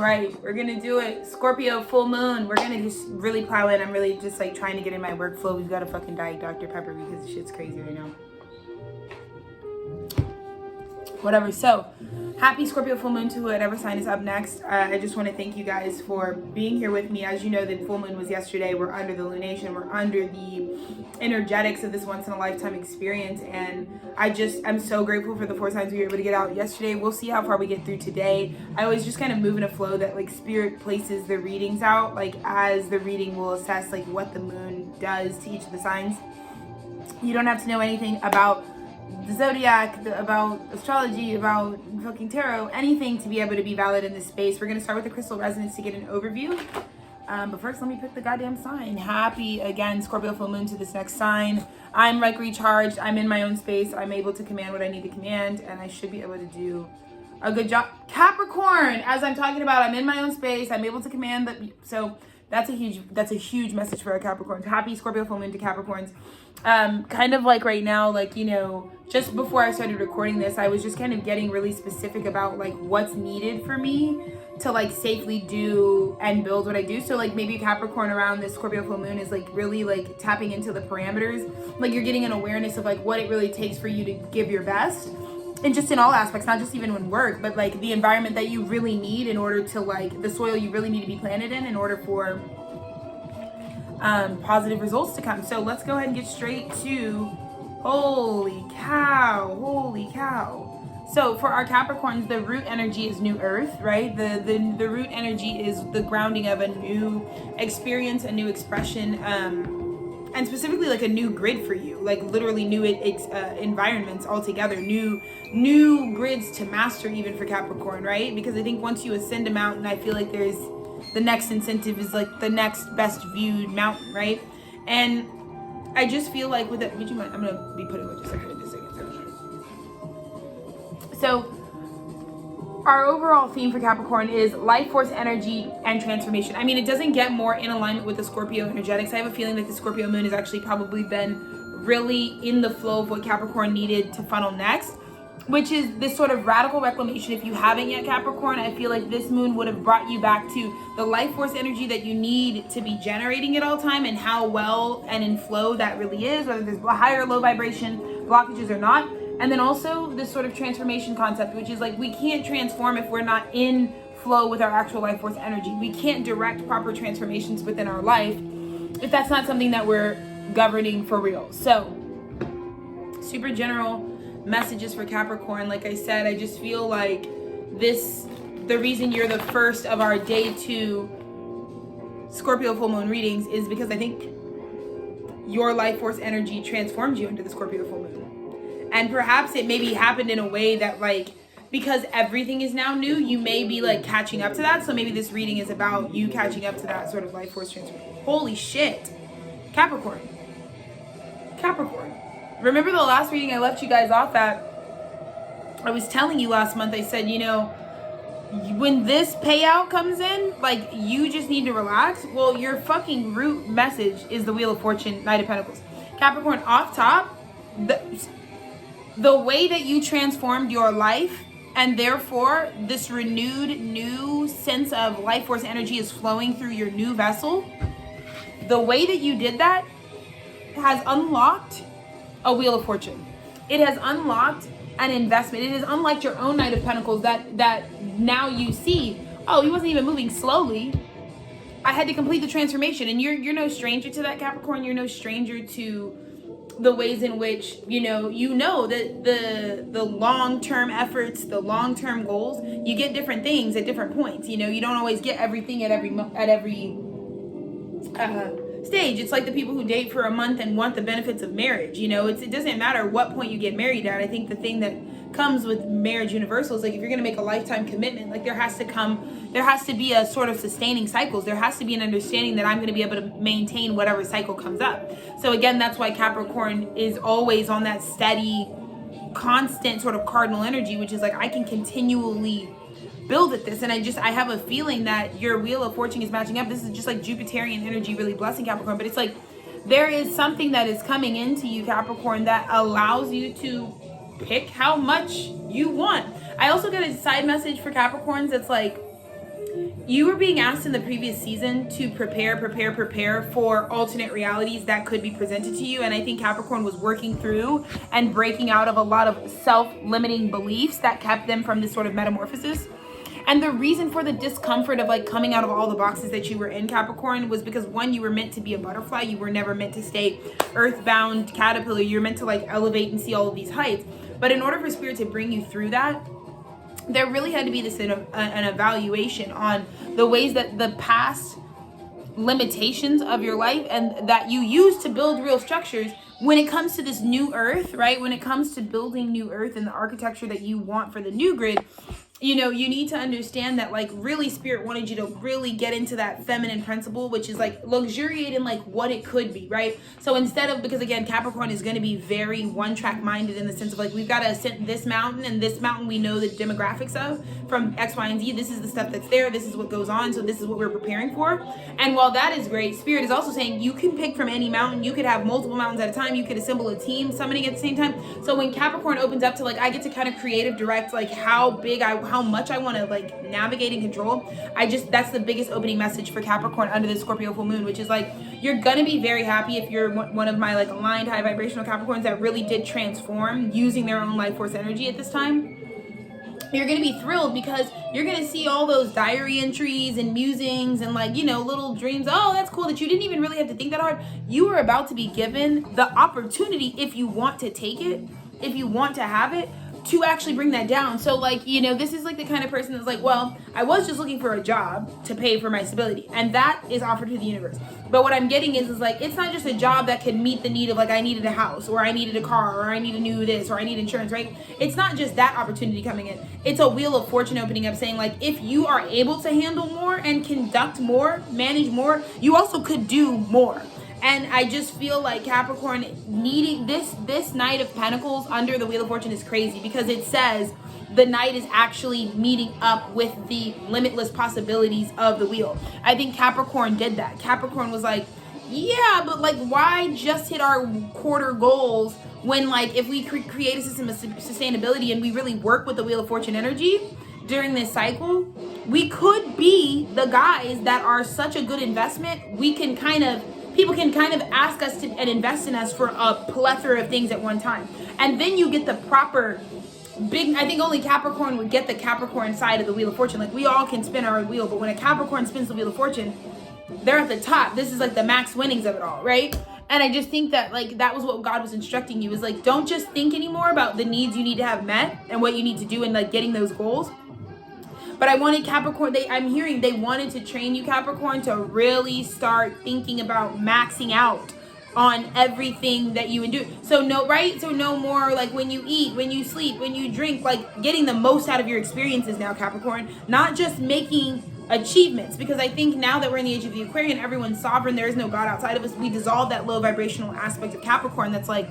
right, we're gonna do it. Scorpio full moon. We're gonna just really plow in. I'm really just like trying to get in my workflow. We've got a fucking Diet Dr. Pepper because the shit's crazy right now. Whatever. So happy Scorpio full moon to whatever sign is up next. I just want to thank you guys for being here with me. As you know, the full moon was yesterday. We're under the lunation. We're under the energetics of this once in a lifetime experience, and I'm so grateful for the 4 signs we were able to get out yesterday. We'll see how far we get through today. I always just kind of move in a flow that like spirit places the readings out, like as the reading will assess like what the moon does to each of the signs. You don't have to know anything about the zodiac, about astrology, about fucking tarot, anything to be able to be valid in this space. We're going to start with the crystal resonance to get an overview. But first, let me pick the goddamn sign. Happy, again, Scorpio full moon to this next sign. I'm like recharged. I'm in my own space. I'm able to command what I need to command, and I should be able to do a good job. Capricorn, as I'm talking about, I'm in my own space. I'm able to command that. So that's a huge message for our Capricorns. Happy Scorpio full moon to Capricorns. Kind of like right now, like, you know, just before I started recording this, I was just kind of getting really specific about like what's needed for me to like safely do and build what I do. So like maybe Capricorn around this Scorpio full moon is like really like tapping into the parameters. Like you're getting an awareness of like what it really takes for you to give your best. And just in all aspects, not just even when work, but like the environment that you really need in order to like the soil you really need to be planted in order for positive results to come. So let's go ahead and get straight to holy cow. So for our Capricorns, the root energy is new earth, right? The root energy is the grounding of a new experience, a new expression, and specifically like a new grid for you, like literally new environments altogether, new grids to master even for Capricorn, right? Because I think once you ascend a mountain, I feel like there's the next incentive is like the next best viewed mountain, right? And I just feel like with it, would you mind? I'm gonna be putting with just a second. So our overall theme for Capricorn is life force, energy, and transformation. I mean, it doesn't get more in alignment with the Scorpio energetics. I have a feeling that the Scorpio moon has actually probably been really in the flow of what Capricorn needed to funnel next, which is this sort of radical reclamation. If you haven't yet, Capricorn, I feel like this moon would have brought you back to the life force energy that you need to be generating at all time, and how well and in flow that really is, whether there's high or low vibration blockages or not. And then also this sort of transformation concept, which is like we can't transform if we're not in flow with our actual life force energy. We can't direct proper transformations within our life if that's not something that we're governing for real. So super general messages for Capricorn. Like I said, I just feel like the reason you're the first of our day 2 Scorpio full moon readings is because I think your life force energy transformed you into the Scorpio full moon. And perhaps it maybe happened in a way that like, because everything is now new, you may be like catching up to that. So maybe this reading is about you catching up to that sort of life force transformation. Holy shit. Capricorn. Remember the last reading I left you guys off at? I was telling you last month, I said, you know, when this payout comes in, like you just need to relax. Well, your fucking root message is the Wheel of Fortune, Knight of Pentacles. Capricorn, off top, the way that you transformed your life, and therefore this renewed new sense of life force energy is flowing through your new vessel. The way that you did that has unlocked a Wheel of Fortune. It has unlocked an investment. It has unlocked your own Knight of Pentacles that now you see, oh, he wasn't even moving slowly. I had to complete the transformation. And you're no stranger to that, Capricorn. You're no stranger to the ways in which, you know that the long-term efforts, the long-term goals, you get different things at different points. You know, you don't always get everything at every stage. It's like the people who date for a month and want the benefits of marriage. You know, it doesn't matter what point you get married at. I think the thing that comes with marriage universal is like, if you're going to make a lifetime commitment, like there has to be a sort of sustaining cycles. There has to be an understanding that I'm going to be able to maintain whatever cycle comes up. So again, that's why Capricorn is always on that steady, constant sort of cardinal energy, which is like, I can continually build at this. And I have a feeling that your Wheel of Fortune is matching up. This is just like Jupiterian energy really blessing Capricorn, but it's like there is something that is coming into you, Capricorn, that allows you to pick how much you want. I also get a side message for Capricorns that's like, You were being asked in the previous season to prepare for alternate realities that could be presented to you. And I think Capricorn was working through and breaking out of a lot of self-limiting beliefs that kept them from this sort of metamorphosis. And the reason for the discomfort of like coming out of all the boxes that you were in, Capricorn, was because one, you were meant to be a butterfly. You were never meant to stay earthbound caterpillar. You're meant to like elevate and see all of these heights. But in order for Spirit to bring you through that, there really had to be this an evaluation on the ways that the past limitations of your life and that you use to build real structures when it comes to this new earth, right? When it comes to building new earth and the architecture that you want for the new grid, you know, you need to understand that like really Spirit wanted you to really get into that feminine principle, which is like luxuriate in like what it could be, right? So instead of, because again, Capricorn is going to be very one track minded in the sense of like, we've got to ascend this mountain, and this mountain we know the demographics of from X, Y, and Z. This is the stuff that's there. This is what goes on. So this is what we're preparing for. And while that is great, Spirit is also saying you can pick from any mountain. You could have multiple mountains at a time. You could assemble a team summoning at the same time. So when Capricorn opens up to like, I get to kind of creative direct like how much I want to like navigate and control. That's the biggest opening message for Capricorn under the Scorpio full moon, which is like, you're going to be very happy if you're one of my like aligned high vibrational Capricorns that really did transform using their own life force energy at this time. You're going to be thrilled because you're going to see all those diary entries and musings and like, you know, little dreams. Oh, that's cool that you didn't even really have to think that hard. You are about to be given the opportunity, if you want to take it, if you want to have it, to actually bring that down. So like, you know, this is like the kind of person that's like, well, I was just looking for a job to pay for my stability, and that is offered to the universe. But what I'm getting is like, it's not just a job that can meet the need of like, I needed a house, or I needed a car, or I need a new this, or I need insurance, right? It's not just that opportunity coming in. It's a wheel of fortune opening up saying like, if you are able to handle more and conduct more, manage more, you also could do more. And I just feel like Capricorn needing this Knight of Pentacles under the Wheel of Fortune is crazy, because it says the Knight is actually meeting up with the limitless possibilities of the wheel. I think Capricorn did that. Capricorn was like, yeah, but like, why just hit our quarter goals when like, if we create a system of sustainability and we really work with the Wheel of Fortune energy during this cycle, we could be the guys that are such a good investment. People can kind of ask us to and invest in us for a plethora of things at one time. And then you get the proper big, I think only Capricorn would get the Capricorn side of the Wheel of Fortune. Like, we all can spin our own wheel, but when a Capricorn spins the Wheel of Fortune, they're at the top. This is like the max winnings of it all, right? And I just think that like, that was what God was instructing you, is like, don't just think anymore about the needs you need to have met and what you need to do and like getting those goals. But I wanted Capricorn, I'm hearing they wanted to train you, Capricorn, to really start thinking about maxing out on everything that you do. So no, right? So no more like when you eat, when you sleep, when you drink, like getting the most out of your experiences now, Capricorn, not just making achievements. Because I think now that we're in the age of the Aquarian, everyone's sovereign, there is no God outside of us. We dissolve that low vibrational aspect of Capricorn that's like,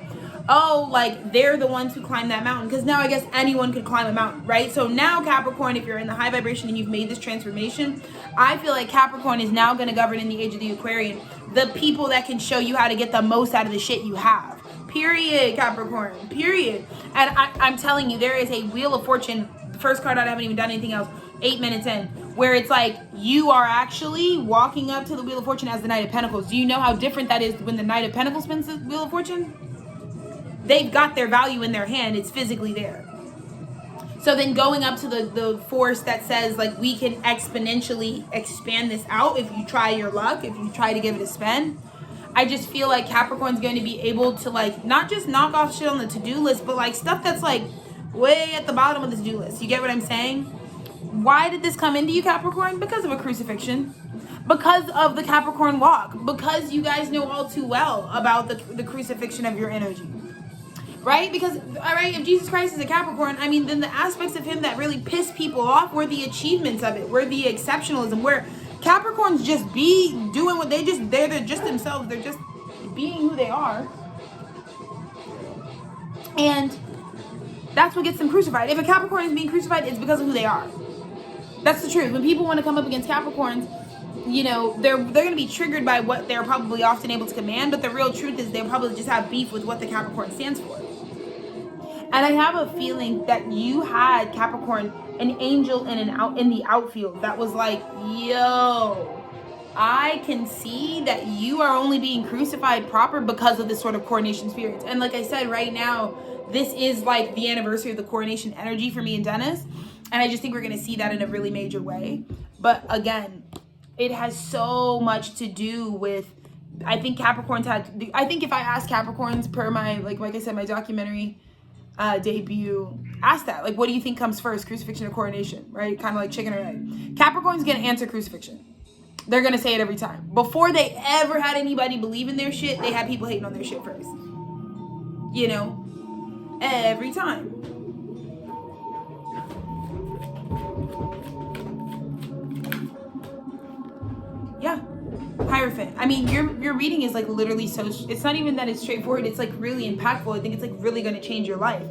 oh, like they're the ones who climb that mountain, because now I guess anyone could climb a mountain, right? So now Capricorn, if you're in the high vibration and you've made this transformation, I feel like Capricorn is now going to govern in the age of the Aquarian the people that can show you how to get the most out of the shit you have. Period, Capricorn, period. And I'm telling you, there is a Wheel of Fortune, the first card out, I haven't even done anything else, 8 minutes in, where it's like you are actually walking up to the Wheel of Fortune as the Knight of Pentacles. Do you know how different that is when the Knight of Pentacles spins the Wheel of Fortune? They've got their value in their hand. It's physically there. So then going up to the force that says like, we can exponentially expand this out if you try your luck, if you try to give it a spin. I just feel like Capricorn's going to be able to like, not just knock off shit on the to-do list, but like stuff that's like way at the bottom of the to-do list. You get what I'm saying? Why did this come into you, Capricorn? Because of a crucifixion. Because of the Capricorn walk. Because you guys know all too well about the crucifixion of your energy. Right? Because, all right, if Jesus Christ is a Capricorn, I mean, then the aspects of him that really piss people off were the achievements of it, were the exceptionalism, where Capricorns just be doing what they're just themselves. They're just being who they are. And that's what gets them crucified. If a Capricorn is being crucified, it's because of who they are. That's the truth. When people want to come up against Capricorns, you know, they're going to be triggered by what they're probably often able to command, but the real truth is they'll probably just have beef with what the Capricorn stands for. And I have a feeling that you had, Capricorn, an angel in the outfield that was like, yo, I can see that you are only being crucified proper because of this sort of coronation spirit. And like I said, right now, this is like the anniversary of the coronation energy for me and Dennis. And I just think we're going to see that in a really major way. But again, it has so much to do with, I think Capricorns I think if I ask Capricorns per my, like I said, my documentary debut, ask that, like, what do you think comes first, crucifixion or coronation, right? Kind of like chicken or egg. Capricorn's going to answer crucifixion. They're going to say it every time. Before they ever had anybody believe in their shit, they had people hating on their shit first. You know? Every time. Yeah. Hierophant. I mean, your reading is like literally so, it's not even that it's straightforward, it's like really impactful. I think it's like really going to change your life.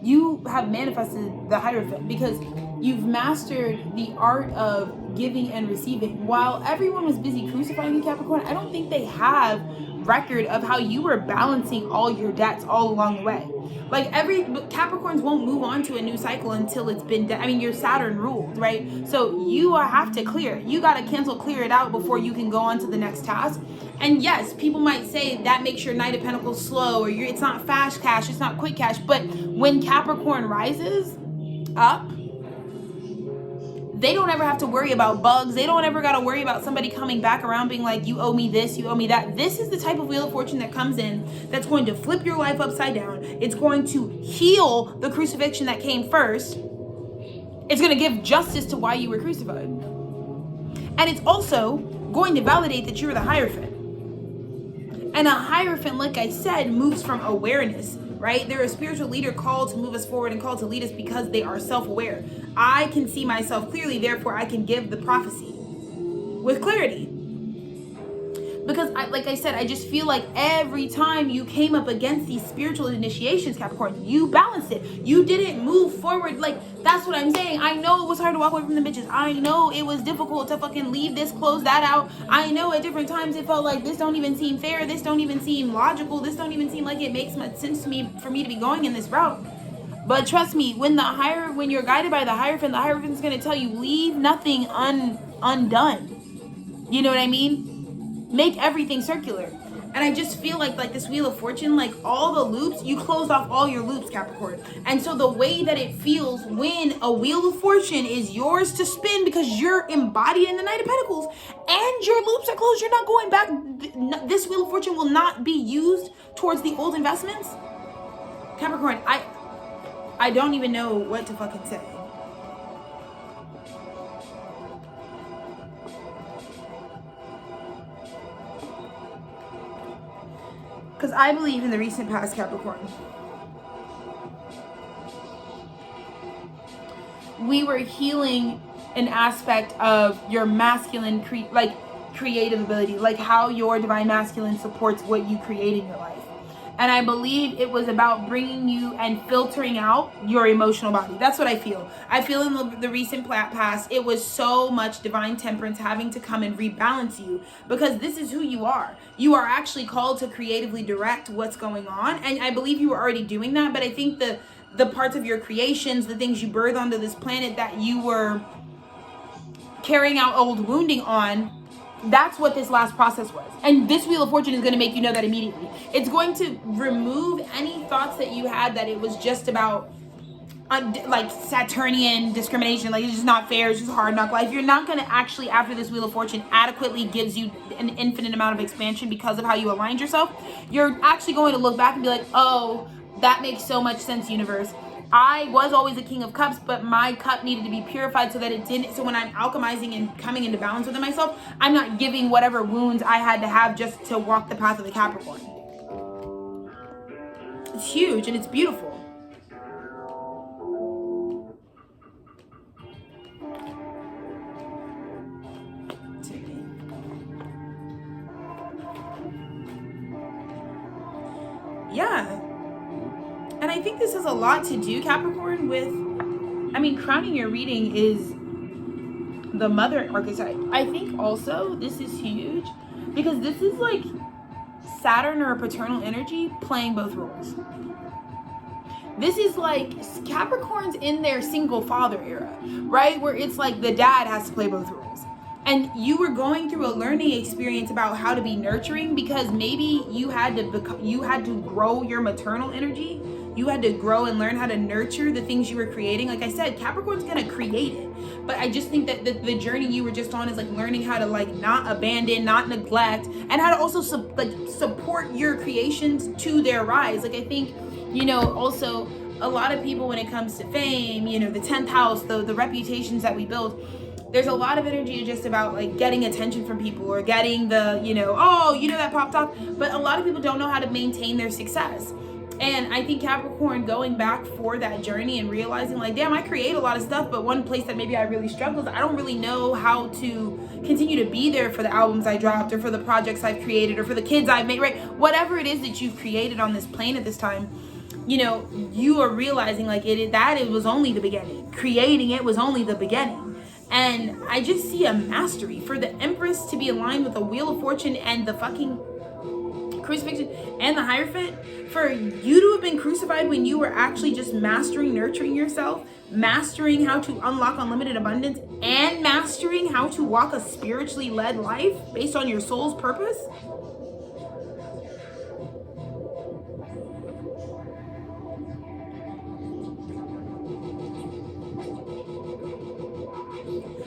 You have manifested the Hierophant because you've mastered the art of giving and receiving. While everyone was busy crucifying you, Capricorn, I don't think they have record of how you were balancing all your debts all along the way. Like Capricorns won't move on to a new cycle until it's been I mean, you're Saturn ruled, right? So you have to clear. You got to clear it out before you can go on to the next task. And yes, people might say that makes your Knight of Pentacles slow, or it's not fast cash, it's not quick cash. But when Capricorn rises up, they don't ever have to worry about bugs. They don't ever got to worry about somebody coming back around being like, you owe me this, you owe me that. This is the type of Wheel of Fortune that comes in that's going to flip your life upside down. It's going to heal the crucifixion that came first. It's going to give justice to why you were crucified. And it's also going to validate that you were the Hierophant. And a Hierophant, like I said, moves from awareness, right? They're a spiritual leader called to move us forward and called to lead us because they are self-aware. I can see myself clearly, therefore I can give the prophecy with clarity. Because like I said, I just feel like every time you came up against these spiritual initiations, Capricorn, you balanced it. You didn't move forward. Like, that's what I'm saying. I know it was hard to walk away from the bitches. I know it was difficult to fucking leave this, close that out. I know at different times it felt like this don't even seem fair. This don't even seem logical. This don't even seem like it makes much sense to me for me to be going in this route. But trust me, when you're guided by the Hierophant's going to tell you, leave nothing undone. You know what I mean? Make everything circular. And I just feel like this Wheel of Fortune, like all the loops, you closed off all your loops, Capricorn. And so the way that it feels when a Wheel of Fortune is yours to spin because you're embodied in the Knight of Pentacles and your loops are closed, you're not going back. This Wheel of Fortune will not be used towards the old investments. Capricorn, I don't even know what to fucking say. Because I believe in the recent past, Capricorn, we were healing an aspect of your masculine, creative ability, like how your divine masculine supports what you create in your life. And I believe it was about bringing you and filtering out your emotional body. That's what I feel. I feel in the recent past, it was so much divine temperance having to come and rebalance you because this is who you are. You are actually called to creatively direct what's going on. And I believe you were already doing that. But I think the parts of your creations, the things you birthed onto this planet that you were carrying out old wounding on, that's what this last process was. And this Wheel of Fortune is going to make you know that immediately. It's going to remove any thoughts that you had that it was just about like Saturnian discrimination, like it's just not fair, it's just hard knock life. You're not going to actually, after this Wheel of Fortune adequately gives you an infinite amount of expansion because of how you aligned yourself, you're actually going to look back and be like, oh, that makes so much sense, universe. I was always a King of Cups, but my cup needed to be purified so that it didn't. So when I'm alchemizing and coming into balance within myself, I'm not giving whatever wounds I had to have just to walk the path of the Capricorn. It's huge and it's beautiful. Yeah. And I think this has a lot to do, Capricorn, with, crowning your reading is the mother archetype. I think also this is huge because this is like Saturn or a paternal energy playing both roles. This is like Capricorn's in their single father era, right? Where it's like the dad has to play both roles. And you were going through a learning experience about how to be nurturing, because maybe you had to grow your maternal energy. You had to grow and learn how to nurture the things you were creating. Like I said, Capricorn's gonna create it. But I just think that the journey you were just on is like learning how to like not abandon, not neglect, and how to also support your creations to their rise. Like I think, you know, also a lot of people, when it comes to fame, you know, the 10th house, the reputations that we build, there's a lot of energy just about like getting attention from people or getting the, you know, oh, you know, that popped off. But a lot of people don't know how to maintain their success. And I think Capricorn going back for that journey and realizing like, damn, I create a lot of stuff, but one place that maybe I really struggle is I don't really know how to continue to be there for the albums I dropped or for the projects I've created or for the kids I've made, right? Whatever it is that you've created on this plane at this time, you know, you are realizing like it was only the beginning. Creating it was only the beginning. And I just see a mastery for the Empress to be aligned with the Wheel of Fortune and the fucking crucifixion and the Hierophant. For you to have been crucified when you were actually just mastering nurturing yourself, mastering how to unlock unlimited abundance, and mastering how to walk a spiritually led life based on your soul's purpose.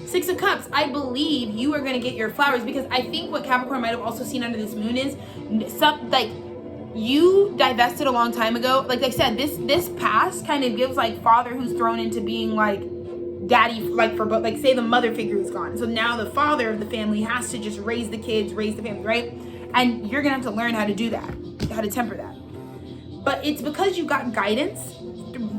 Six of Cups, I believe you are going to get your flowers, because I think what Capricorn might have also seen under this moon is some, like, you divested a long time ago. Like I said, this past kind of gives like father who's thrown into being like daddy, like for both, like say the mother figure is gone. So now the father of the family has to just raise the kids, raise the family, right? And you're going to have to learn how to do that, how to temper that. But it's because you got guidance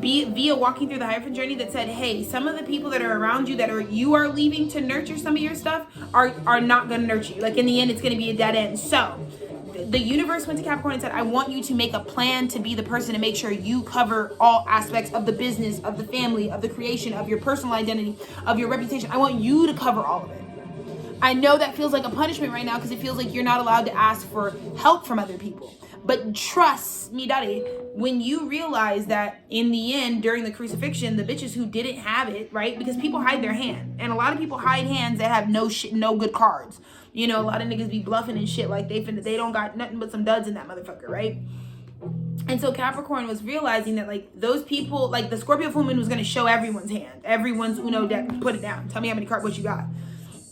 via walking through the Hierophant journey that said, hey, some of the people that are around you that you are leaving to nurture some of your stuff are not going to nurture you. Like in the end, it's going to be a dead end. So the universe went to Capricorn and said, I want you to make a plan to be the person to make sure you cover all aspects of the business, of the family, of the creation, of your personal identity, of your reputation. I want you to cover all of it. I know that feels like a punishment right now because it feels like you're not allowed to ask for help from other people. But trust me, daddy, when you realize that in the end, during the crucifixion, the bitches who didn't have it, right? Because people hide their hand. And a lot of people hide hands that have no good cards. You know, a lot of niggas be bluffing and shit like they don't got nothing but some duds in that motherfucker, right? And so Capricorn was realizing that like those people, like the Scorpio full moon was going to show everyone's hand. Everyone's Uno deck. Put it down. Tell me how many cards what you got.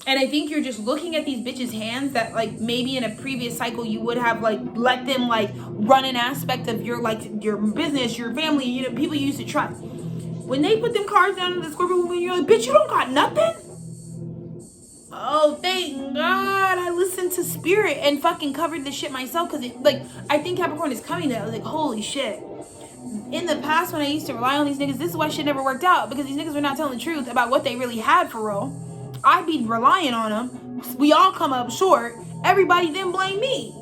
And I think you're just looking at these bitches' hands that like maybe in a previous cycle you would have like let them like run an aspect of your like your business, your family, you know, people you used to trust. When they put them cards down in the Scorpio woman, you're like, bitch, you don't got nothing? Oh, thank God I listened to spirit and fucking covered this shit myself, because it like I think Capricorn is coming to. I was like, holy shit. In the past when I used to rely on these niggas, this is why shit never worked out, because these niggas were not telling the truth about what they really had for real. I'd be relying on them. We all come up short. Everybody then blame me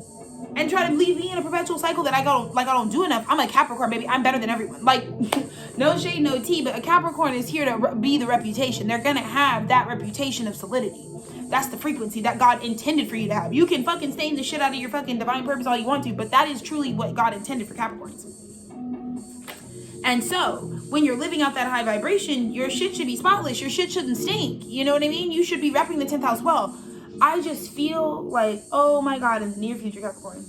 and try to leave me in a perpetual cycle that I don't do enough. I'm a Capricorn, baby. I'm better than everyone. Like, no shade, no tea, but a Capricorn is here to be the reputation. They're gonna have that reputation of solidity. That's the frequency that God intended for you to have. You can fucking stain the shit out of your fucking divine purpose all you want to, but that is truly what God intended for Capricorns. And so, when you're living out that high vibration, your shit should be spotless. Your shit shouldn't stink. You know what I mean? You should be repping the 10th house well. I just feel like, oh my God, in the near future, Capricorn,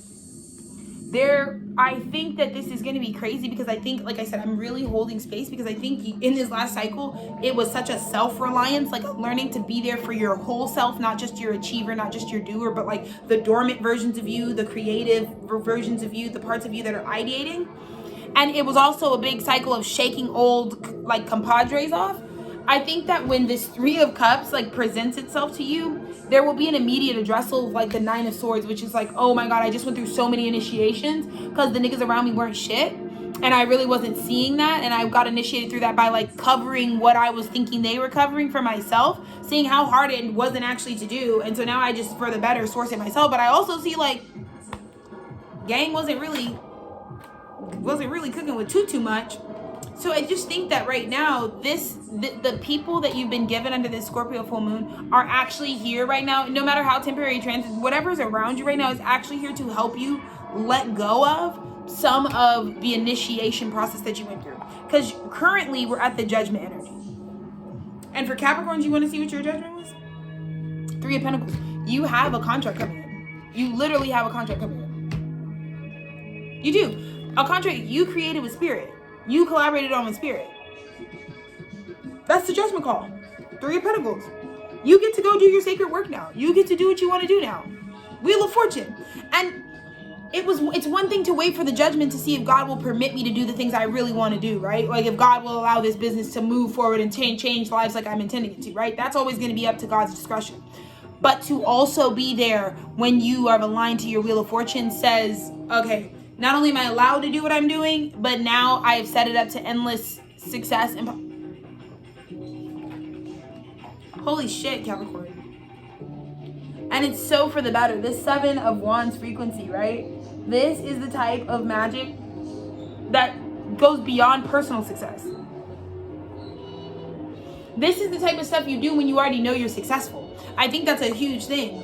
I think that this is going to be crazy, because I think, like I said, I'm really holding space, because I think in this last cycle, it was such a self-reliance, like learning to be there for your whole self, not just your achiever, not just your doer, but like the dormant versions of you, the creative versions of you, the parts of you that are ideating. And it was also a big cycle of shaking old like compadres off. I think that when this 3 of Cups like presents itself to you, there will be an immediate addressal of like the 9 of Swords, which is like, oh my God, I just went through so many initiations because the niggas around me weren't shit. And I really wasn't seeing that. And I got initiated through that by like covering what I was thinking they were covering for myself, seeing how hard it wasn't actually to do. And so now I just, for the better, source it myself. But I also see like gang wasn't really cooking with too much. So I just think that right now the people that you've been given under this Scorpio full moon are actually here right now. No matter how temporary transit, whatever's around you right now is actually here to help you let go of some of the initiation process that you went through. Because currently we're at the judgment energy. And for Capricorns, you want to see what your judgment was? 3 of Pentacles. You have a contract coming in. You literally have a contract coming in. You do. A contract you created with Spirit. You collaborated on with Spirit. That's the judgment call. 3 of Pentacles. You get to go do your sacred work now. You get to do what you want to do now. Wheel of Fortune. And it's one thing to wait for the judgment to see if God will permit me to do the things I really want to do, right? Like if God will allow this business to move forward and change lives like I'm intending it to, right? That's always going to be up to God's discretion. But to also be there when you are aligned to your Wheel of Fortune says, okay, not only am I allowed to do what I'm doing, but now I have set it up to endless success. And holy shit, Capricorn. And it's so for the better. This 7 of Wands frequency, right? This is the type of magic that goes beyond personal success. This is the type of stuff you do when you already know you're successful. I think that's a huge thing.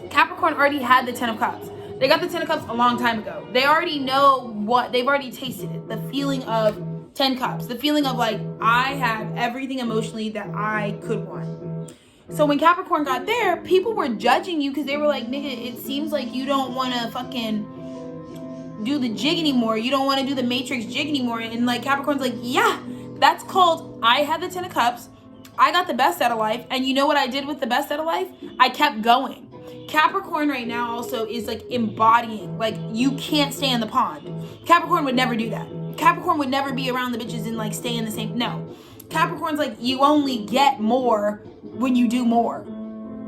Capricorn already had the 10 of Cups. They got the 10 of Cups a long time ago. They already know what, they've already tasted it. The feeling of 10 Cups. The feeling of like, I have everything emotionally that I could want. So when Capricorn got there, people were judging you because they were like, nigga, it seems like you don't want to fucking do the jig anymore. You don't want to do the Matrix jig anymore. And like Capricorn's like, yeah, that's called, I had the 10 of Cups. I got the best out of life. And you know what I did with the best out of life? I kept going. Capricorn right now also is like embodying, like you can't stay in the pond. Capricorn would never do that. Capricorn would never be around the bitches and like stay in the same, no. Capricorn's like, you only get more when you do more.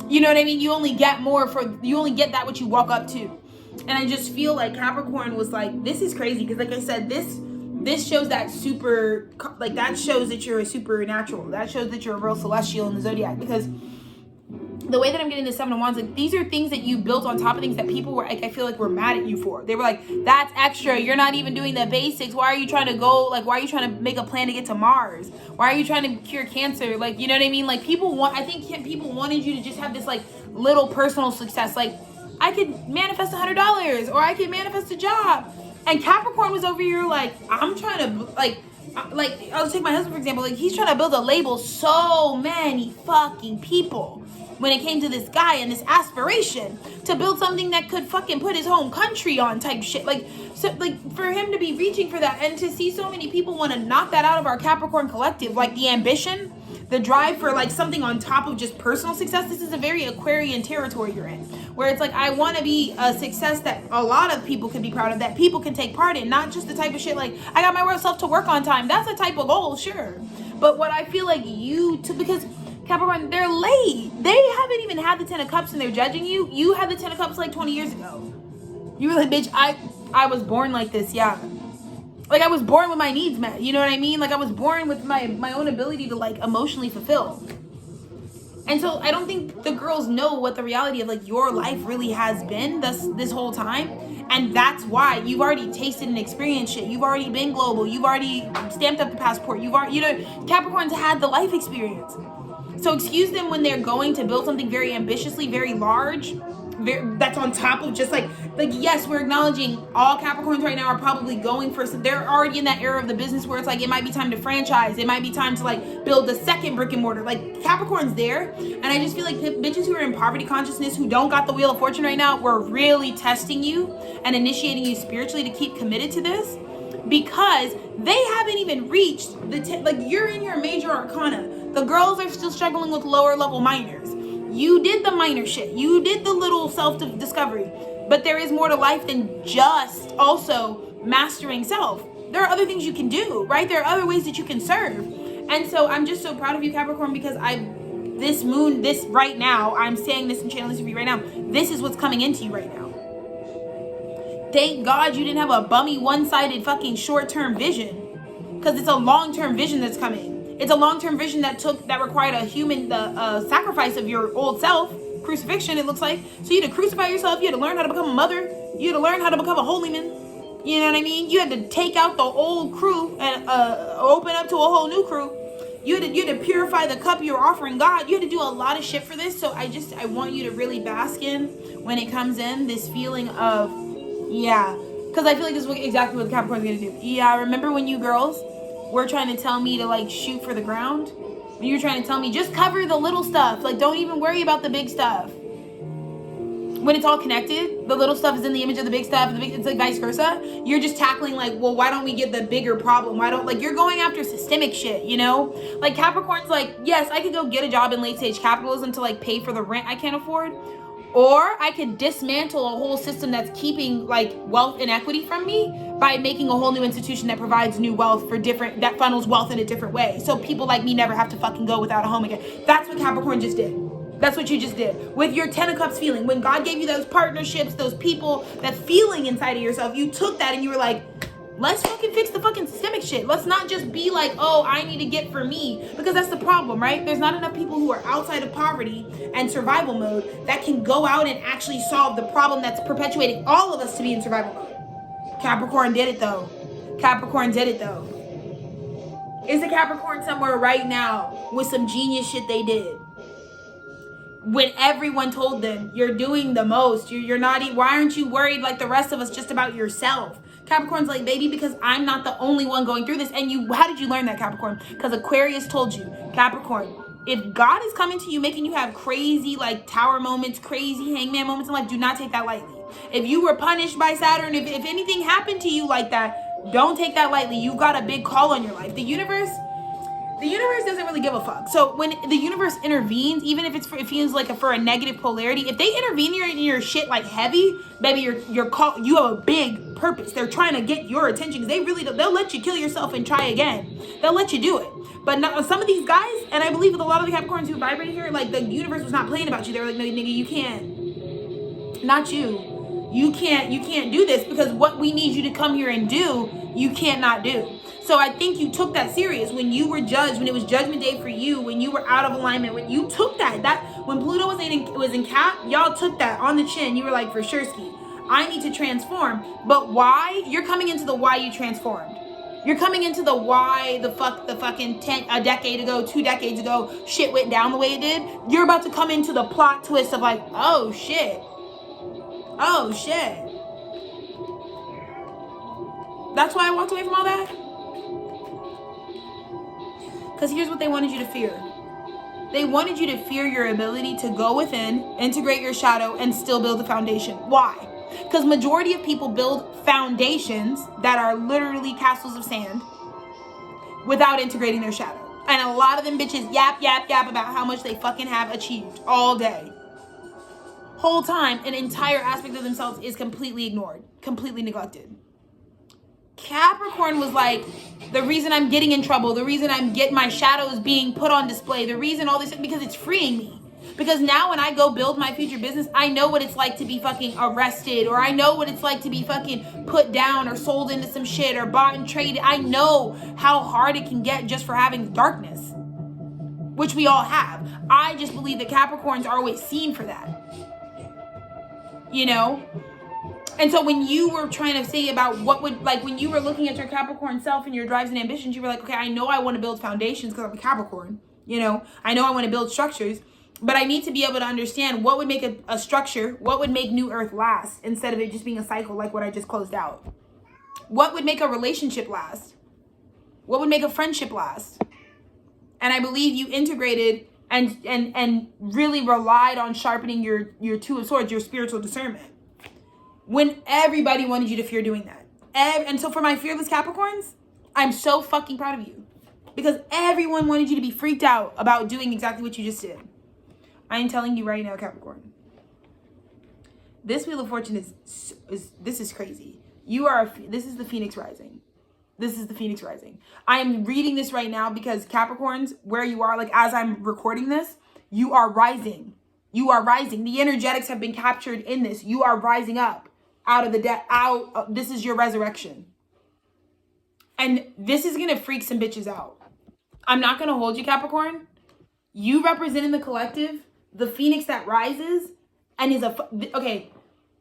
You know what I mean? You only get more you only get that what you walk up to. And I just feel like Capricorn was like, this is crazy. Because like I said, this shows that super, like that shows that you're a supernatural. That shows that you're a real celestial in the zodiac. Because the way that I'm getting the 7 of Wands, like these are things that you built on top of things that people were like, I feel like were mad at you for. They were like, that's extra. You're not even doing the basics. Why are you trying to go? Like, why are you trying to make a plan to get to Mars? Why are you trying to cure cancer? Like, you know what I mean? Like I think people wanted you to just have this like little personal success. Like I could manifest $100 or I could manifest a job. And Capricorn was over here like, I'm trying to like I'll take my husband for example. Like he's trying to build a label so many fucking people. When it came to this guy and this aspiration to build something that could fucking put his home country on type shit. Like, so like for him to be reaching for that and to see so many people want to knock that out of our Capricorn collective, like the ambition, the drive for like something on top of just personal success. This is a very Aquarian territory you're in, where it's like, I want to be a success that a lot of people can be proud of, that people can take part in, not just the type of shit like, I got my self to work on time. That's a type of goal, sure. But what I feel like because Capricorn, they're late. They haven't even had the 10 of Cups and they're judging you. You had the 10 of Cups like 20 years ago. You were like, bitch, I was born like this, yeah. Like I was born with my needs met, you know what I mean? Like I was born with my own ability to like emotionally fulfill. And so I don't think the girls know what the reality of like your life really has been this whole time. And that's why you've already tasted and experienced shit. You've already been global. You've already stamped up the passport. Capricorn's had the life experience. So excuse them when they're going to build something very ambitiously, very large, that's on top of just like yes, we're acknowledging all Capricorns right now are probably going for some, they're already in that era of the business where it's like, it might be time to franchise. It might be time to like build a second brick and mortar. Like Capricorn's there. And I just feel like bitches who are in poverty consciousness, who don't got the Wheel of Fortune right now, we're really testing you and initiating you spiritually to keep committed to this. Because they haven't even reached like you're in your major arcana. The girls are still struggling with lower level minors. You did the minor shit. You did the little self-discovery. But there is more to life than just also mastering self. There are other things you can do, right? There are other ways that you can serve. And so I'm just so proud of you, Capricorn, because this right now, I'm saying this and channeling this for you right now. This is what's coming into you right now. Thank God you didn't have a bummy one-sided fucking short-term vision, because it's a long-term vision that's coming. It's a long-term vision that required a human sacrifice of your old self, crucifixion, it looks like. So you had to crucify yourself. You had to learn how to become a mother. You had to learn how to become a holy man. You know what I mean? You had to take out the old crew and open up to a whole new crew. You had to purify the cup you're offering God. You had to do a lot of shit for this. So I want you to really bask in when it comes in this feeling of, yeah. Because I feel like this is exactly what the Capricorn is going to do. Yeah, remember when you girls were trying to tell me to like shoot for the ground. When you were trying to tell me just cover the little stuff, like don't even worry about the big stuff. When it's all connected, the little stuff is in the image of the big stuff. It's like vice versa. You're just tackling like, well, why don't we get the bigger problem? Why don't, like, you're going after systemic shit, you know? Like Capricorn's like, yes, I could go get a job in late stage capitalism to like pay for the rent I can't afford. Or I could dismantle a whole system that's keeping like wealth inequity from me by making a whole new institution that provides new wealth for different, that funnels wealth in a different way. So people like me never have to fucking go without a home again. That's what Capricorn just did. That's what you just did with your 10 of Cups feeling. When God gave you those partnerships, those people, that feeling inside of yourself, you took that and you were like, let's fucking fix the fucking systemic shit. Let's not just be like, oh, I need to get for me. Because that's the problem, right? There's not enough people who are outside of poverty and survival mode that can go out and actually solve the problem that's perpetuating all of us to be in survival mode. Capricorn did it though. Capricorn did it though. Is a Capricorn somewhere right now with some genius shit they did? When everyone told them, you're doing the most, you're not, why aren't you worried like the rest of us just about yourself? Capricorn's like, baby, because I'm not the only one going through this. And you, how did you learn that, Capricorn? Because Aquarius told you, Capricorn, if God is coming to you, making you have crazy like tower moments, crazy hangman moments in life, do not take that lightly. If you were punished by Saturn, if anything happened to you like that, don't take that lightly. You've got a big call on your life. The universe doesn't really give a fuck. So when the universe intervenes, even if it feels like for a negative polarity, if they intervene in your shit like heavy, baby, you have a big purpose. They're trying to get your attention because they'll let you kill yourself and try again. They'll let you do it. But not, some of these guys, and I believe with a lot of the Capricorns who vibrate here, like the universe was not playing about you. They were like, no, nigga, you can't. Not you. You can't do this because what we need you to come here and do, you can't not do. So I think you took that serious when you were judged, when it was judgment day for you, when you were out of alignment, when you took that when Pluto was in Cap, y'all took that on the chin. You were like, for sure, ski, I need to transform. But why? You're coming into the why you transformed. You're coming into the why the fucking a decade ago, 2 decades ago, shit went down the way it did. You're about to come into the plot twist of like, oh shit. Oh shit. That's why I walked away from all that. Because here's what they wanted you to fear. They wanted you to fear your ability to go within, integrate your shadow, and still build a foundation. Why? Because majority of people build foundations that are literally castles of sand without integrating their shadow. And a lot of them bitches yap about how much they fucking have achieved all day. Whole time, an entire aspect of themselves is completely ignored, completely neglected. Capricorn was like, the reason I'm getting in trouble, the reason I'm getting my shadows being put on display, the reason all this, because it's freeing me. Because now when I go build my future business, I know what it's like to be fucking arrested, or I know what it's like to be fucking put down or sold into some shit or bought and traded. I know how hard it can get just for having darkness, which we all have. I just believe that Capricorns are always seen for that. You know? And so when you were trying to say about what would, like when you were looking at your Capricorn self and your drives and ambitions, you were like, okay, I know I want to build foundations because I'm a Capricorn. You know, I know I want to build structures, but I need to be able to understand what would make a structure, what would make New Earth last instead of it just being a cycle like what I just closed out. What would make a relationship last? What would make a friendship last? And I believe you integrated and really relied on sharpening your Two of Swords, your spiritual discernment, when everybody wanted you to fear doing that. And so for my fearless Capricorns, I'm so fucking proud of you. Because everyone wanted you to be freaked out about doing exactly what you just did. I am telling you right now, Capricorn. This Wheel of Fortune is crazy. This is the Phoenix Rising. This is the Phoenix Rising. I am reading this right now because Capricorns, where you are, like as I'm recording this, you are rising. You are rising. The energetics have been captured in this. You are rising up out of the death. This is your resurrection. And this is going to freak some bitches out. I'm not going to hold you, Capricorn. You represent in the collective the Phoenix that rises and is okay,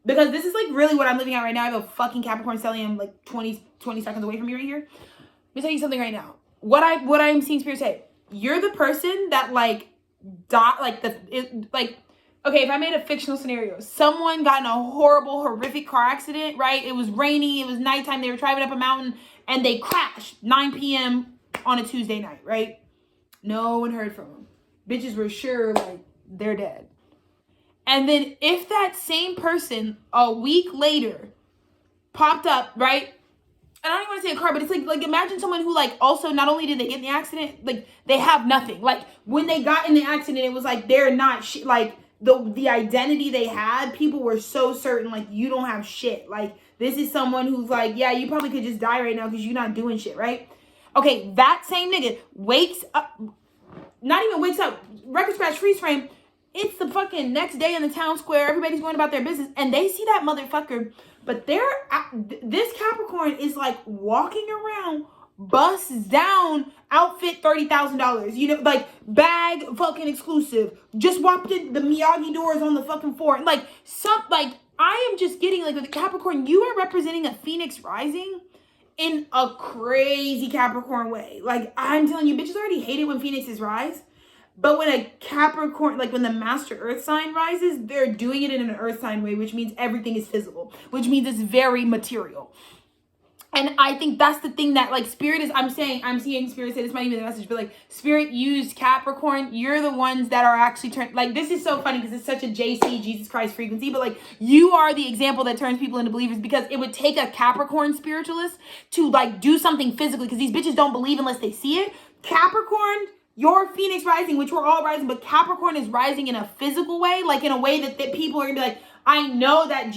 because this is like really what I'm living at right now. I have a fucking Capricorn stellium like 20 seconds away from me right here. Let me tell you something right now. What I'm seeing Spirit say, you're the person that like okay, if I made a fictional scenario, someone got in a horrible, horrific car accident, right? It was raining, it was nighttime, they were driving up a mountain and they crashed 9 p.m. on a Tuesday night, right? No one heard from them. Bitches were sure, like, they're dead. And then if that same person a week later popped up, right? And I don't even want to say a car, but it's like imagine someone who, like, also not only did they get in the accident, like, they have nothing. Like, when they got in the accident, it was like they're not shit. Like, the identity they had, people were so certain, like, you don't have shit. Like, this is someone who's like, yeah, you probably could just die right now because you're not doing shit, right? Okay, that same nigga wakes up, not even wakes up, record scratch, freeze frame. It's the fucking next day in the town square. Everybody's going about their business, and they see that motherfucker. But this Capricorn is like walking around, busts down, outfit $30,000. You know, like bag fucking exclusive. Just walked in the Miyagi doors on the fucking floor. Like I am just getting like with the Capricorn. You are representing a Phoenix rising in a crazy Capricorn way. Like, I'm telling you, bitches already hate it when Phoenixes rise. But when a Capricorn, like when the master earth sign rises, they're doing it in an earth sign way, which means everything is physical, which means it's very material. And I think that's the thing that, like, Spirit is, I'm seeing Spirit say, this might even be the message, but like, Spirit used Capricorn. You're the ones that are actually like, this is so funny because it's such a JC, Jesus Christ frequency, but like, you are the example that turns people into believers, because it would take a Capricorn spiritualist to like do something physically, because these bitches don't believe unless they see it. Capricorn, your Phoenix rising, which we're all rising, but Capricorn is rising in a physical way, like in a way that people are gonna be like, I know that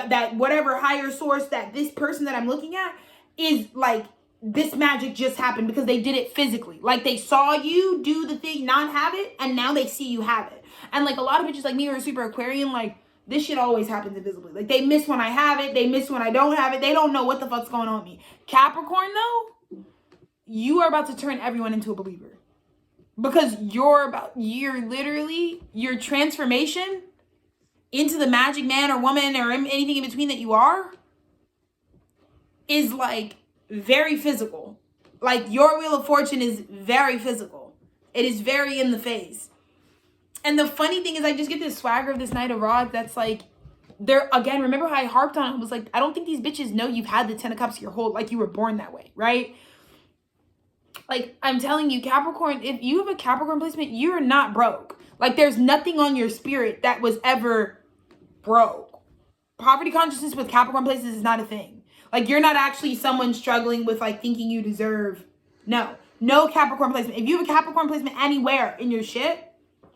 that whatever higher source that this person that I'm looking at is like, this magic just happened because they did it physically. Like, they saw you do the thing, not have it, and now they see you have it. And like, a lot of bitches like me who are super Aquarian, like, this shit always happens invisibly. Like, they miss when I have it, they miss when I don't have it, they don't know what the fuck's going on with me. Capricorn though, you are about to turn everyone into a believer. Because your transformation into the magic man or woman or anything in between that you are is like very physical. Like, your Wheel of Fortune is very physical. It is very in the face. And the funny thing is, I just get this swagger of this Knight of Rods that's like, there again, remember how I harped on it, was like, I don't think these bitches know you've had the Ten of Cups your whole, like, you were born that way, right? Like, I'm telling you, Capricorn, if you have a Capricorn placement, you're not broke. Like, there's nothing on your spirit that was ever broke. Poverty consciousness with Capricorn places is not a thing. Like, you're not actually someone struggling with, like, thinking you deserve. No Capricorn placement. If you have a Capricorn placement anywhere in your shit,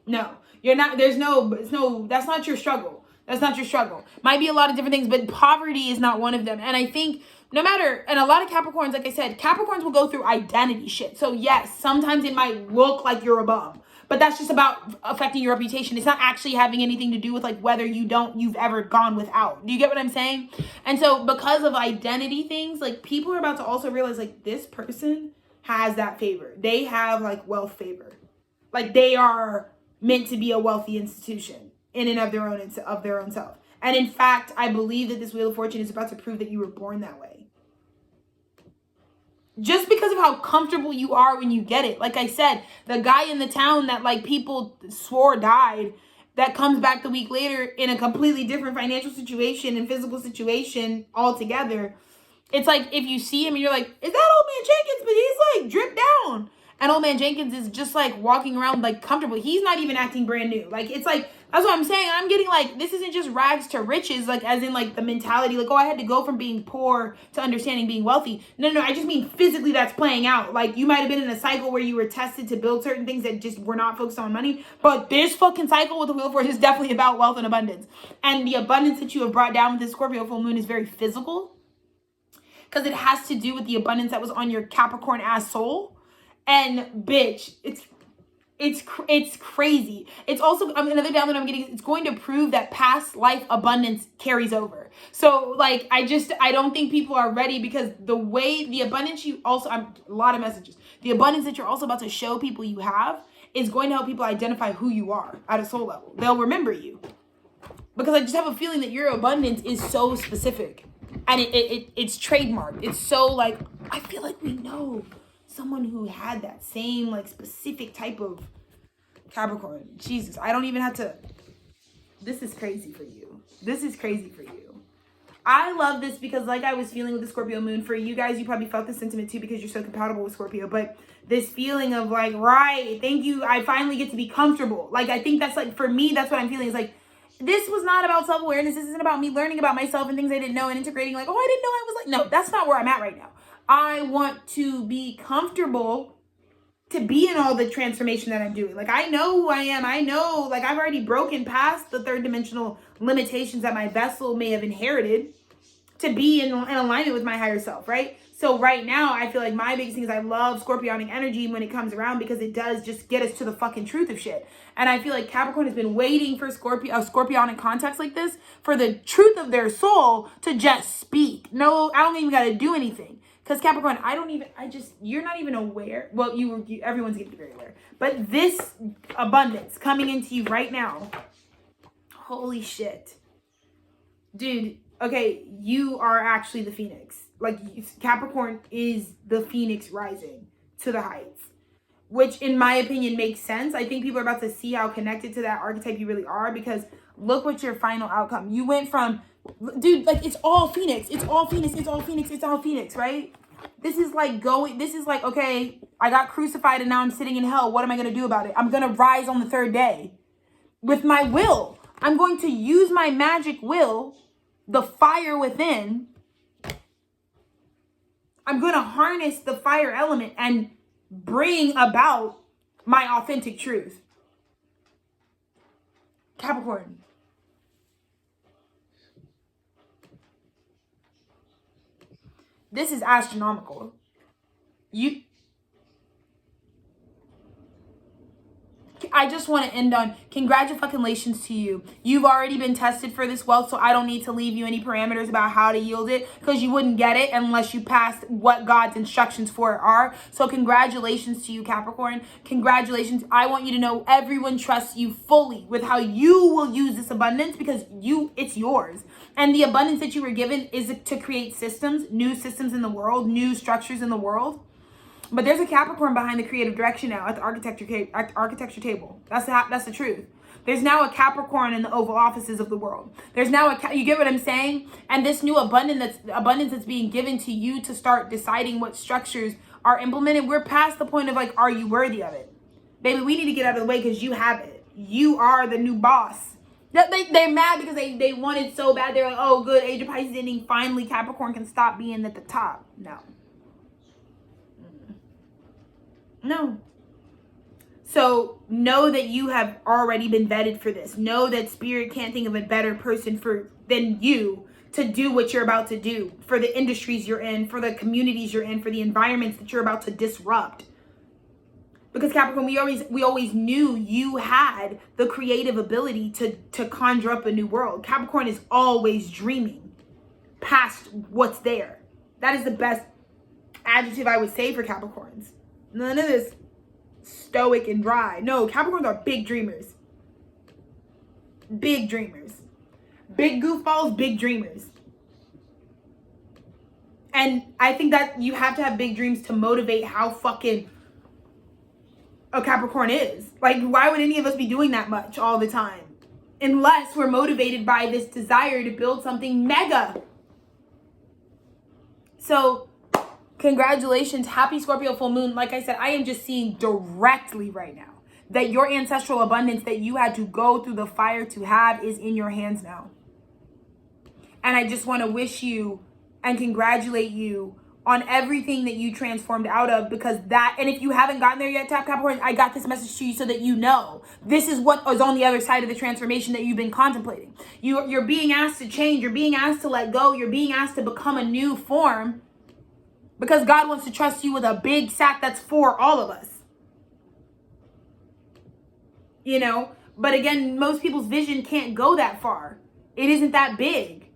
no. You're not, that's not your struggle. That's not your struggle. Might be a lot of different things, but poverty is not one of them. And I think no matter, and a lot of Capricorns, like I said, Capricorns will go through identity shit. So yes, sometimes it might look like you're a bum, but that's just about affecting your reputation. It's not actually having anything to do with like whether you've ever gone without. Do you get what I'm saying? And so because of identity things, like, people are about to also realize, like, this person has that favor. They have like wealth favor. Like, they are meant to be a wealthy institution in and of their own self. And in fact, I believe that this Wheel of Fortune is about to prove that you were born that way. Just because of how comfortable you are when you get it. Like I said, the guy in the town that like people swore died, that comes back the week later in a completely different financial situation and physical situation altogether. It's like, if you see him and you're like, is that Old Man Jenkins? But he's like dripped down. And Old Man Jenkins is just like walking around like comfortable. He's not even acting brand new. Like, it's like, that's what I'm saying. I'm getting like, this isn't just rags to riches, like as in like the mentality, like, oh, I had to go from being poor to understanding being wealthy. No, I just mean physically that's playing out. Like, you might have been in a cycle where you were tested to build certain things that just were not focused on money. But this fucking cycle with the Wheel of Fortune is definitely about wealth and abundance. And the abundance that you have brought down with this Scorpio full moon is very physical, because it has to do with the abundance that was on your Capricorn ass soul. And bitch, it's crazy. It's also, another download I'm getting, it's going to prove that past life abundance carries over. So like, I don't think people are ready, because the way the abundance you also, a lot of messages, the abundance that you're also about to show people you have is going to help people identify who you are at a soul level. They'll remember you, because I just have a feeling that your abundance is so specific, and it's trademarked. It's so like, I feel like we know someone who had that same like specific type of Capricorn. Jesus, I don't even have to. This is crazy for you. This is crazy for you. I love this because like I was feeling with the Scorpio moon, for you guys, you probably felt the sentiment too because you're so compatible with Scorpio, but this feeling of like, right, thank you, I finally get to be comfortable. Like, I think that's like, for me, that's what I'm feeling is like, this was not about self-awareness. This isn't about me learning about myself and things I didn't know and integrating like, oh, I didn't know I was like, no, that's not where I'm at right now. I want to be comfortable to be in all the transformation that I'm doing. Like, I know who I am. I know, like, I've already broken past the third dimensional limitations that my vessel may have inherited to be in alignment with my higher self, right? So right now, I feel like my biggest thing is I love Scorpionic energy when it comes around because it does just get us to the fucking truth of shit. And I feel like Capricorn has been waiting for Scorpionic context like this for the truth of their soul to just speak. No, I don't even got to do anything. Because Capricorn, you're not even aware. Well, everyone's getting very aware. But this abundance coming into you right now, holy shit. Dude, okay, you are actually the phoenix. Like, Capricorn is the phoenix rising to the heights, which in my opinion makes sense. I think people are about to see how connected to that archetype you really are, because look what your final outcome. You went from, dude, like, it's all phoenix. It's all phoenix. It's all phoenix. It's all phoenix, right? This is like, okay, I got crucified and now I'm sitting in hell. What am I going to do about it? I'm going to rise on the third day with my will. I'm going to use my magic will, the fire within. I'm going to harness the fire element and bring about my authentic truth. Capricorn. This is astronomical. I just want to end on congratulations to you. You've already been tested for this wealth, so I don't need to leave you any parameters about how to yield it, because you wouldn't get it unless you passed what God's instructions for it are. So congratulations to you, Capricorn. Congratulations. I want you to know everyone trusts you fully with how you will use this abundance, because it's yours. And the abundance that you were given is to create systems, new systems in the world, new structures in the world. But there's a Capricorn behind the creative direction now at the architecture table. That's the truth. There's now a Capricorn in the Oval Offices of the world. There's now you get what I'm saying? And this new abundance that's being given to you to start deciding what structures are implemented. We're past the point of like, are you worthy of it? Baby, we need to get out of the way because you have it. You are the new boss. They're mad because they wanted so bad. They're like, oh, good, Age of Pisces ending. Finally, Capricorn can stop being at the top. No. So know that you have already been vetted for this. Know that Spirit can't think of a better person than you to do what you're about to do, for the industries you're in, for the communities you're in, for the environments that you're about to disrupt. Because Capricorn, we always knew you had the creative ability to conjure up a new world. Capricorn is always dreaming past what's there. That is the best adjective I would say for Capricorns. None of this stoic and dry. No, Capricorns are big dreamers. Big dreamers. Big goofballs, big dreamers. And I think that you have to have big dreams to motivate how fucking a Capricorn is. Like, why would any of us be doing that much all the time? Unless we're motivated by this desire to build something mega. So, congratulations. Happy Scorpio full moon. Like I said, I am just seeing directly right now that your ancestral abundance that you had to go through the fire to have is in your hands now. And I just want to wish you and congratulate you on everything that you transformed out of, because and if you haven't gotten there yet, Capricorn, I got this message to you so that you know this is what is on the other side of the transformation that you've been contemplating. You're being asked to change. You're being asked to let go. You're being asked to become a new form, because God wants to trust you with a big sack that's for all of us. You know? But again, most people's vision can't go that far. It isn't that big.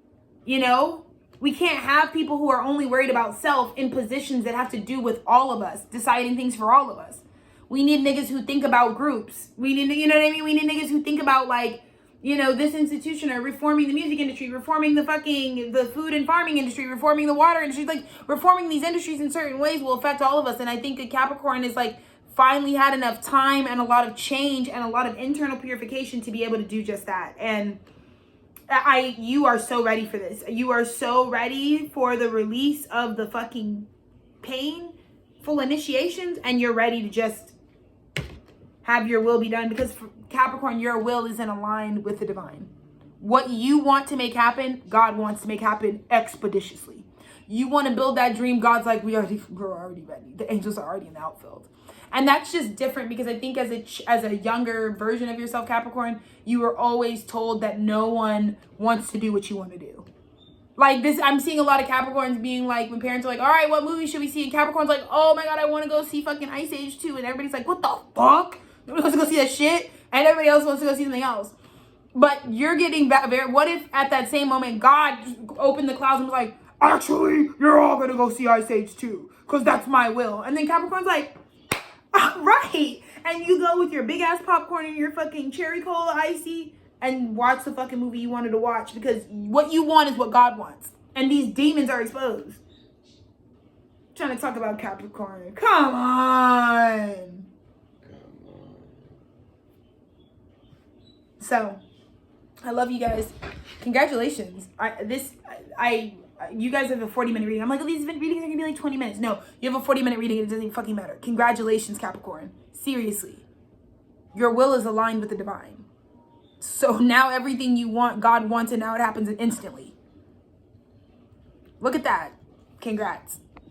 You know? We can't have people who are only worried about self in positions that have to do with all of us, deciding things for all of us. We need niggas who think about groups. We need, you know what I mean? We need niggas who think about, like, you know, this institution, or reforming the music industry, reforming the food and farming industry, reforming the water industry. Like, reforming these industries in certain ways will affect all of us. And I think a Capricorn is like finally had enough time and a lot of change and a lot of internal purification to be able to do just that. And You are so ready for this. You are so ready for the release of the fucking painful initiations, and you're ready to just have your will be done, because Capricorn, your will isn't aligned with the divine. What you want to make happen, God wants to make happen expeditiously. You want to build that dream, God's like, we're already ready. The angels are already in the outfield. And that's just different, because I think as a younger version of yourself, Capricorn, you were always told that no one wants to do what you want to do. Like this, I'm seeing a lot of Capricorns being like, when parents are like, all right, what movie should we see? And Capricorn's like, oh my God, I want to go see fucking Ice Age 2. And everybody's like, what the fuck? Nobody wants to go see that shit. And everybody else wants to go see something else. But you're getting back there. What if at that same moment, God opened the clouds and was like, actually, you're all going to go see Ice Age 2. Because that's my will. And then Capricorn's like, all right. And you go with your big ass popcorn and your fucking cherry cola icy and watch the fucking movie you wanted to watch, because what you want is what God wants. And these demons are exposed. I'm trying to talk about Capricorn. Come on. So, I love you guys. Congratulations. You guys have a 40-minute reading. I'm like, oh, these readings are going to be like 20 minutes. No, you have a 40-minute reading and it doesn't even fucking matter. Congratulations, Capricorn. Seriously. Your will is aligned with the divine. So now everything you want, God wants, and now it happens instantly. Look at that. Congrats.